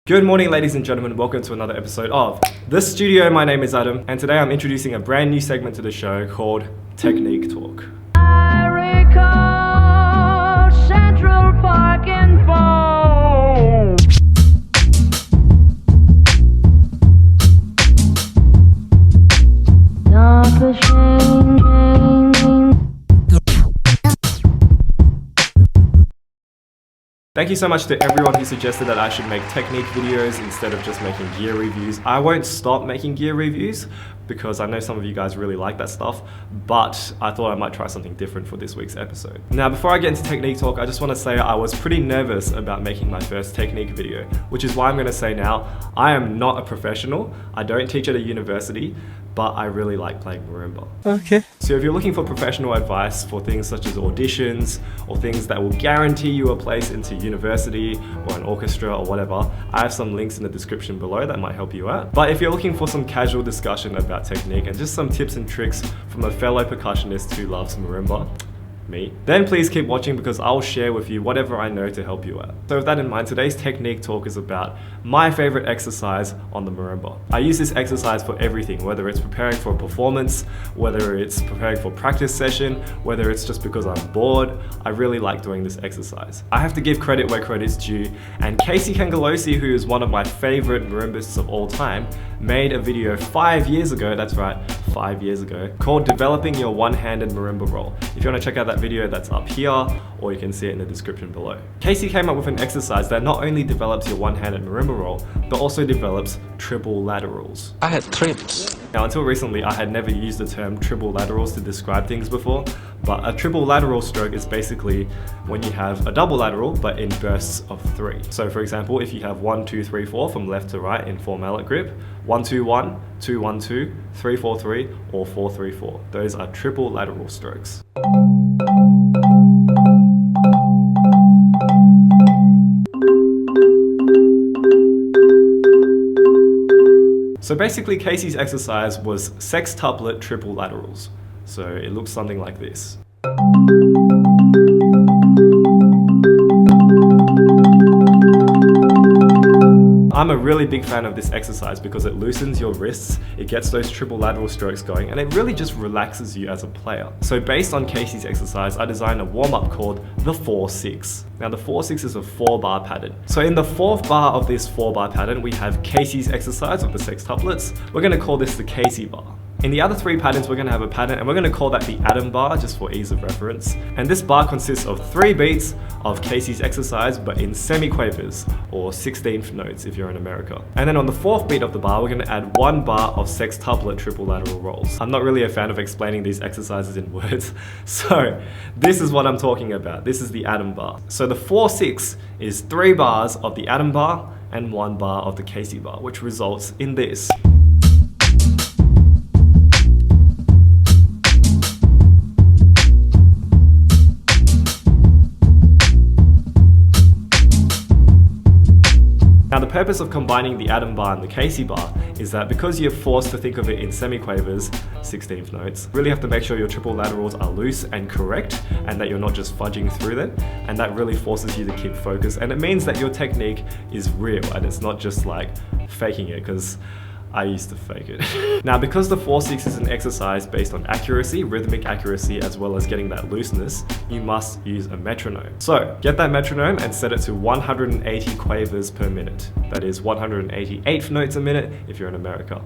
Good morning, ladies and gentlemen. Welcome to another episode of The Studio. My name is Adam, and today I'm introducing a brand new segment to the show called Technique Talk. I recall Central Park and fall. Not a shame. Thank you so much to everyone who suggested that I should make technique videos instead of just making gear reviews. I won't stop making gear reviews because I know some of you guys really like that stuff, but I thought I might try something different for this week's episode. Now, before I get into technique talk, I just want to say I was pretty nervous about making my first technique video, which is why I'm going to say now, I am not a professional. I don't teach at a university, but I really like playing marimba. Okay. So if you're looking for professional advice for things such as auditions or things that will guarantee you a place into university or an orchestra or whatever, I have some links in the description below that might help you out. But if you're looking for some casual discussion about technique and just some tips and tricks from a fellow percussionist who loves marimba, me, then please keep watching because I'll share with you whatever I know to help you out. So with that in mind, today's technique talk is about my favorite exercise on the marimba. I use this exercise for everything, whether it's preparing for a performance, whether it's preparing for a practice session, whether it's just because I'm bored. I really like doing this exercise. I have to give credit where credit's due, and Casey Kangalosi, who is one of my favorite marimbists of all time, made a video 5 years ago, that's right, 5 years ago, called Developing Your One-Handed Marimba Roll. If you want to check out that video, that's up here, or you can see it in the description below. Casey came up with an exercise that not only develops your one-handed marimba roll, but also develops triple laterals. I had trips. Now, until recently, I had never used the term triple laterals to describe things before, but a triple lateral stroke is basically when you have a double lateral, but in bursts of 3. So for example, if you have 1, 2, 3, 4 from left to right in 4 mallet grip, 1, 2, 1, 2, 1, 2, 3, 4, 3, or 4, 3, 4. Those are triple lateral strokes. So basically, Casey's exercise was sextuplet triple laterals. So it looks something like this. I'm a really big fan of this exercise because it loosens your wrists, it gets those triple lateral strokes going, and it really just relaxes you as a player. So based on Casey's exercise, I designed a warm-up called the 4-6. Now the 4-6 is a 4-bar pattern. So in the 4th bar of this 4-bar pattern, we have Casey's exercise of the sextuplets. We're going to call this the Casey bar. In the other 3 patterns, we're going to have a pattern, and we're going to call that the Adam bar, just for ease of reference. And this bar consists of 3 beats of Casey's exercise, but in semiquavers, or 16th notes if you're in America. And then on the 4th beat of the bar, we're going to add 1 bar of sextuplet triple lateral rolls. I'm not really a fan of explaining these exercises in words, so this is what I'm talking about. This is the Adam bar. So the 4-6 is 3 bars of the Adam bar and 1 bar of the Casey bar, which results in this. Now the purpose of combining the Adam bar and the Casey bar is that because you're forced to think of it in semiquavers, 16th notes, really have to make sure your triple laterals are loose and correct and that you're not just fudging through them, and that really forces you to keep focus, and it means that your technique is real and it's not just like faking it, because I used to fake it. Now, because the 4-6 is an exercise based on accuracy, rhythmic accuracy, as well as getting that looseness, you must use a metronome. So get that metronome and set it to 180 quavers per minute. That is 188 notes a minute if you're in America.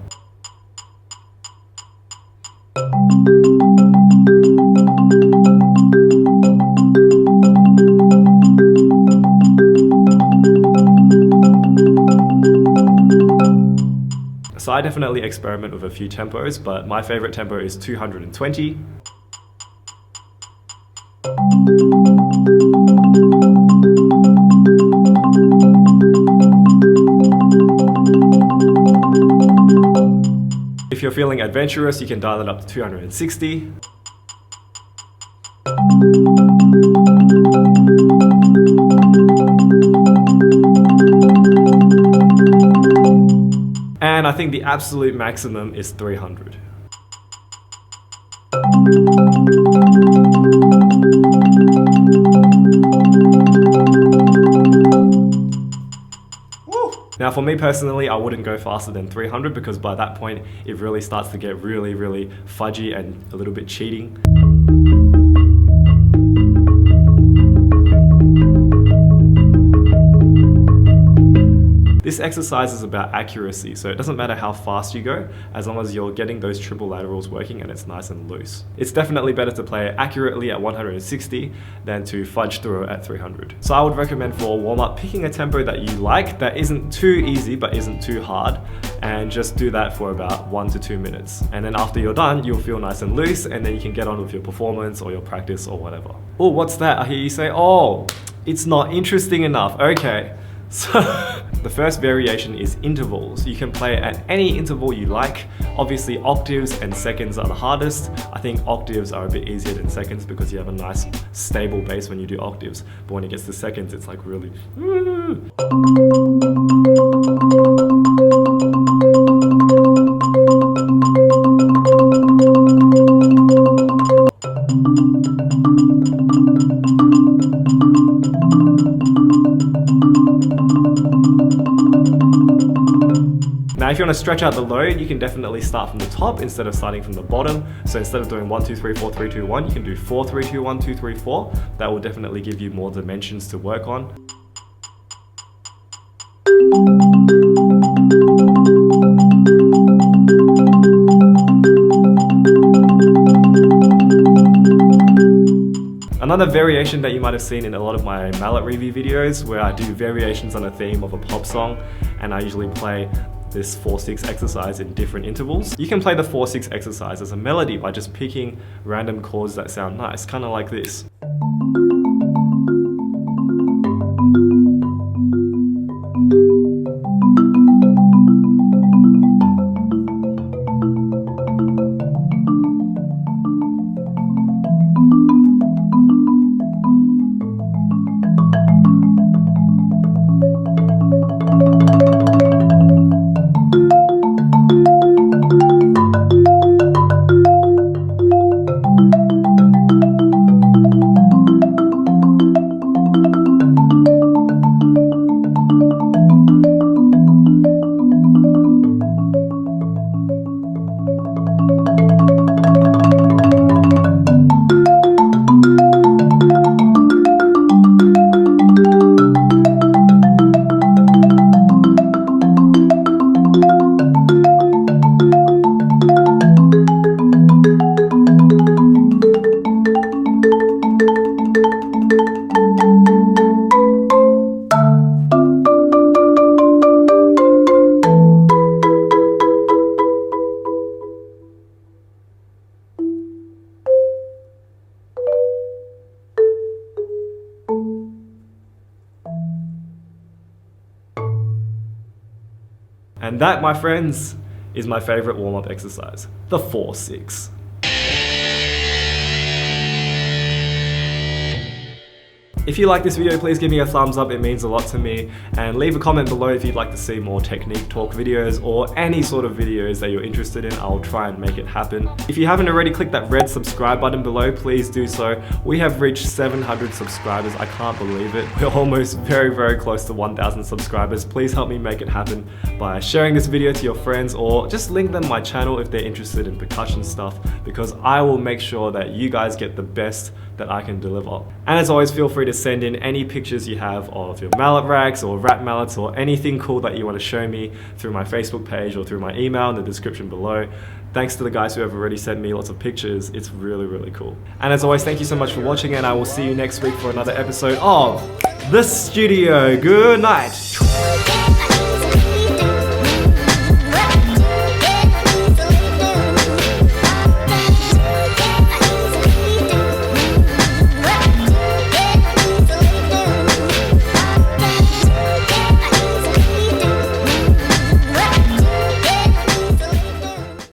So I definitely experiment with a few tempos, but my favorite tempo is 220. If you're feeling adventurous, you can dial it up to 260. And I think the absolute maximum is 300. Now for me personally, I wouldn't go faster than 300 because by that point, it really starts to get really, really fudgy and a little bit cheating. This exercise is about accuracy, so it doesn't matter how fast you go, as long as you're getting those triple laterals working and it's nice and loose. It's definitely better to play it accurately at 160 than to fudge through it at 300. So I would recommend for warm-up, picking a tempo that you like, that isn't too easy but isn't too hard, and just do that for about 1 to 2 minutes. And then after you're done, you'll feel nice and loose, and then you can get on with your performance or your practice or whatever. Oh, what's that? I hear you say, oh, it's not interesting enough. Okay. So the first variation is intervals. You can play at any interval you like. Obviously octaves and seconds are the hardest. I think octaves are a bit easier than seconds because you have a nice stable bass when you do octaves. But when it gets to seconds, it's like really... Now if you want to stretch out the load, you can definitely start from the top instead of starting from the bottom. So instead of doing 1, 2, 3, 4, 3, 2, 1, you can do 4, 3, 2, 1, 2, 3, 4. That will definitely give you more dimensions to work on. Another variation that you might have seen in a lot of my mallet review videos, where I do variations on a theme of a pop song, and I usually play this 4/6 exercise in different intervals. You can play the 4/6 exercise as a melody by just picking random chords that sound nice, kind of like this. And that, my friends, is my favorite warm-up exercise, the 4/6. If you like this video, please give me a thumbs up, it means a lot to me, and leave a comment below if you'd like to see more technique talk videos or any sort of videos that you're interested in. I'll try and make it happen. If you haven't already, click that red subscribe button below, please do so. We have reached 700 subscribers, I can't believe it. We're almost very, very close to 1,000 subscribers. Please help me make it happen by sharing this video to your friends, or just link them my channel if they're interested in percussion stuff, because I will make sure that you guys get the best that I can deliver. And as always, feel free to send in any pictures you have of your mallet racks or rat mallets or anything cool that you want to show me through my Facebook page or through my email in the description below. Thanks to the guys who have already sent me lots of pictures. It's really, really cool. And as always, thank you so much for watching, and I will see you next week for another episode of The Studio. Good night.